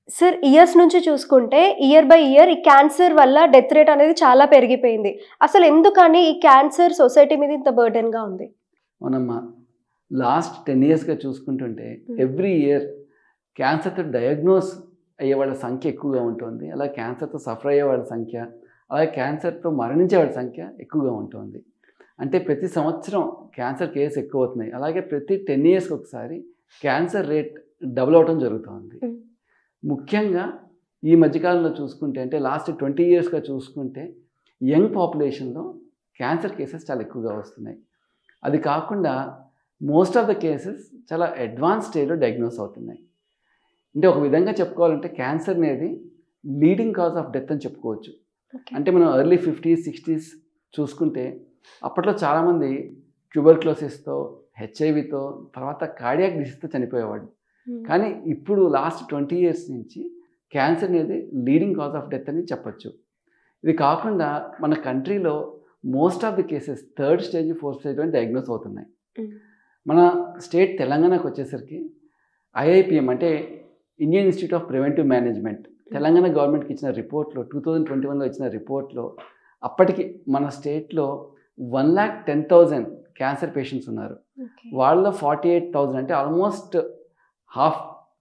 Sir years నుంచి చూసుకుంటే year by year ఈ క్యాన్సర్ వల్ల డెత్ రేట్ అనేది చాలా పెరిగిపోయింది. అసలు ఎందుకని ఈ క్యాన్సర్ సొసైటీ మీద ఇంత బర్డెన్‌గా ఉంది? అవునమ్మా. లాస్ట్ 10 ఇయర్స్‌గా చూసుకుంటుంటే ఎవ్రీ ఇయర్ క్యాన్సర్‌తో డయాగ్నోస్ అయ్యేవాళ్ళ సంఖ్య ఎక్కువగా ఉంటుంది. అలాగే క్యాన్సర్‌తో సఫర్ అయ్యేవాళ్ళ సంఖ్య, అలాగే క్యాన్సర్‌తో మరణించే వాళ్ళ సంఖ్య ఎక్కువగా ఉంటుంది. అంటే ప్రతి సంవత్సరం క్యాన్సర్ కేసెస్ ఎక్కువ అవుతున్నాయి. అలాగే ప్రతి 10 ఇయర్స్‌కి ఒకసారి క్యాన్సర్ రేట్ డబుల్ అవ్వటం జరుగుతోంది. ముఖ్యంగా ఈ మధ్యకాలంలో చూసుకుంటే అంటే లాస్ట్ 20 ఇయర్స్‌గా చూసుకుంటే యంగ్ పాపులేషన్‌లో క్యాన్సర్ కేసెస్ చాలా ఎక్కువగా వస్తున్నాయి. అది కాకుండా మోస్ట్ ఆఫ్ ద కేసెస్ చాలా అడ్వాన్స్ స్టేజ్‌లో డయాగ్నోస్ అవుతున్నాయి. అంటే ఒక విధంగా చెప్పుకోవాలంటే క్యాన్సర్ అనేది లీడింగ్ కాజ్ ఆఫ్ డెత్ అని చెప్పుకోవచ్చు. అంటే మనం ఎర్లీ 50s, 60s చూసుకుంటే అప్పట్లో చాలామంది ట్యూబర్క్లోసిస్‌తో, హెచ్ఐవితో, తర్వాత కార్డియాక్ డిసీజ్‌తో చనిపోయేవాళ్ళు. కానీ ఇప్పుడు లాస్ట్ 20 ఇయర్స్ నుంచి క్యాన్సర్ అనేది లీడింగ్ కాజ్ ఆఫ్ డెత్ అని చెప్పొచ్చు. ఇది కాకుండా మన కంట్రీలో most of the cases 3rd stage, 4th స్టేజ్‌లో డయాగ్నోస్ అవుతున్నాయి. మన స్టేట్ తెలంగాణకు వచ్చేసరికి ఐఐపిఎం అంటే Indian institute of preventive management Telangana గవర్నమెంట్కి ఇచ్చిన రిపోర్ట్లో 2021లో ఇచ్చిన రిపోర్ట్లో అప్పటికి మన స్టేట్లో 1,10,000 క్యాన్సర్ పేషెంట్స్ ఉన్నారు. వాళ్ళలో 48,000 అంటే almost half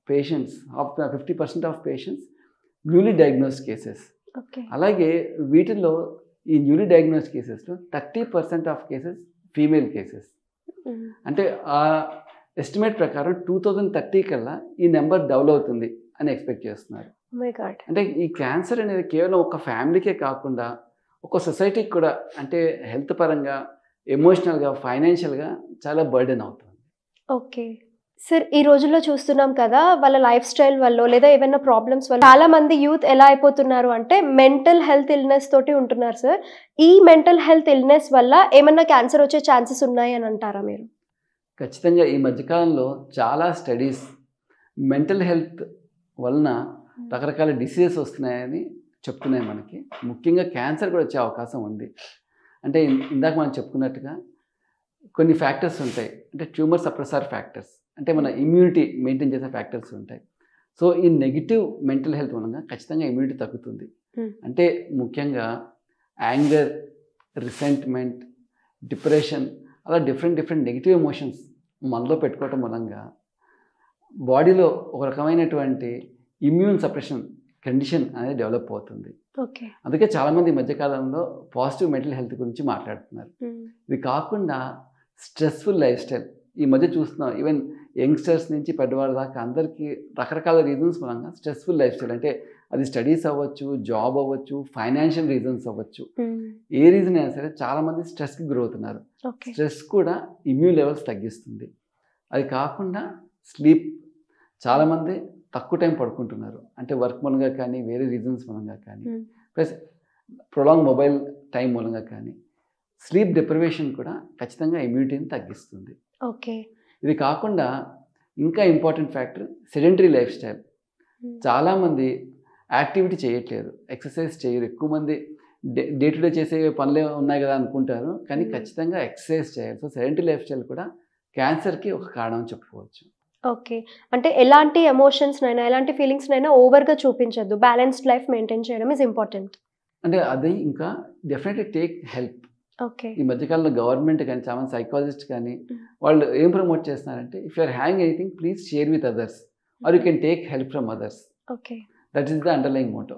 patients, 50% of patients newly diagnosed cases. అలాగే వీటిల్లో ఈ న్యూలీ డయాగ్నోస్డ్ కేసెస్లో 30% ఆఫ్ కేసెస్ ఫీమేల్ కేసెస్. అంటే ఆ ఎస్టిమేట్ ప్రకారం 2030 కల్లా ఈ నెంబర్ డబుల్ అవుతుంది అని ఎక్స్పెక్ట్ చేస్తున్నారు. అంటే ఈ క్యాన్సర్ అనేది కేవలం ఒక ఫ్యామిలీకే కాకుండా ఒక సొసైటీకి కూడా అంటే హెల్త్ పరంగా, ఎమోషనల్గా, ఫైనాన్షియల్గా చాలా బర్డెన్ అవుతుంది. ఓకే సార్, ఈ రోజుల్లో చూస్తున్నాం కదా, వాళ్ళ లైఫ్ స్టైల్ వల్ల లేదా ఏమైనా ప్రాబ్లమ్స్ వల్ల చాలా మంది యూత్ ఎలా అయిపోతున్నారు అంటే మెంటల్ హెల్త్ ఇల్నెస్ తోటి ఉంటున్నారు సార్. ఈ మెంటల్ హెల్త్ ఇల్నెస్ వల్ల ఏమన్నా క్యాన్సర్ వచ్చే ఛాన్సెస్ ఉన్నాయి అని అంటారా మీరు? ఖచ్చితంగా ఈ మధ్యకాలంలో చాలా స్టడీస్ మెంటల్ హెల్త్ వలన రకరకాల డిసీజెస్ వస్తున్నాయని చెప్తున్నాయి మనకి. ముఖ్యంగా క్యాన్సర్ కూడా వచ్చే అవకాశం ఉంది. అంటే ఇందాక మనం చెప్పుకున్నట్టుగా కొన్ని ఫ్యాక్టర్స్ ఉంటాయి. అంటే ట్యూమర్ సప్రెసర్ ఫ్యాక్టర్స్, అంటే మన ఇమ్యూనిటీ మెయింటైన్ చేసే ఫ్యాక్టర్స్ ఉంటాయి. సో ఈ నెగిటివ్ మెంటల్ హెల్త్ వలన ఖచ్చితంగా ఇమ్యూనిటీ తగ్గుతుంది. అంటే ముఖ్యంగా యాంగర్, రిసెంట్మెంట్, డిప్రెషన్, అలా డిఫరెంట్ నెగిటివ్ ఎమోషన్స్ మనలో పెట్టుకోవటం మూలంగా బాడీలో ఒక రకమైనటువంటి ఇమ్యూన్ సప్రెషన్ కండిషన్ అనేది డెవలప్ అవుతుంది. అందుకే చాలామంది ఈ మధ్యకాలంలో పాజిటివ్ మెంటల్ హెల్త్ గురించి మాట్లాడుతున్నారు. ఇది కాకుండా స్ట్రెస్ఫుల్ లైఫ్ స్టైల్ ఈ మధ్య చూస్తున్నాం. ఈవెన్ యంగ్స్టర్స్ నుంచి పెద్దవాళ్ళ దాకా అందరికీ రకరకాల రీజన్స్ మూలంగా స్ట్రెస్ఫుల్ లైఫ్ స్టైల్, అంటే అది స్టడీస్ అవ్వచ్చు, జాబ్ అవ్వచ్చు, ఫైనాన్షియల్ రీజన్స్ అవ్వచ్చు, ఏ రీజన్ అయినా సరే చాలామంది స్ట్రెస్కి గురవుతున్నారు. స్ట్రెస్ కూడా ఇమ్యూన్ లెవెల్స్ తగ్గిస్తుంది. అది కాకుండా స్లీప్, చాలామంది తక్కువ టైం పడుకుంటున్నారు. అంటే వర్క్ మూలంగా కానీ, వేరే రీజన్స్ మూలంగా కానీ, ప్లస్ ప్రొలాంగ్ మొబైల్ టైం మూలంగా కానీ స్లీప్ డిప్రివేషన్ కూడా ఖచ్చితంగా ఇమ్యూనిటీని తగ్గిస్తుంది. ఇది కాకుండా ఇంకా important factor sedentary life style. చాలామంది యాక్టివిటీ చేయట్లేదు, ఎక్సర్సైజ్ చేయరు. ఎక్కువ మంది డే టు డే చేసే పనులే ఉన్నాయి కదా అనుకుంటారు, కానీ ఖచ్చితంగా ఎక్సర్సైజ్ చేయాలి. సో సెడెంటరీ లైఫ్ స్టైల్ కూడా క్యాన్సర్కి ఒక కారణం చెప్పుకోవచ్చు. ఓకే, అంటే ఎలాంటి ఎమోషన్స్‌నైనా, ఎలాంటి ఫీలింగ్స్‌నైనా ఓవర్‌గా చూపించొద్దు. బ్యాలెన్స్డ్ లైఫ్ మెయింటైన్ చేయడం ఈజ్ ఇంపార్టెంట్. అంటే అది ఇంకా డెఫినెట్లీ టేక్ హెల్ప్. ఈ మధ్యకాలంలో గవర్నమెంట్ కానీ, చాలామంది సైకాలజిస్ట్ కానీ వాళ్ళు ఏం ప్రమోట్ చేస్తున్నారంటే, if you are having anything please share with others or you can take help from others. That is the underlying Moto.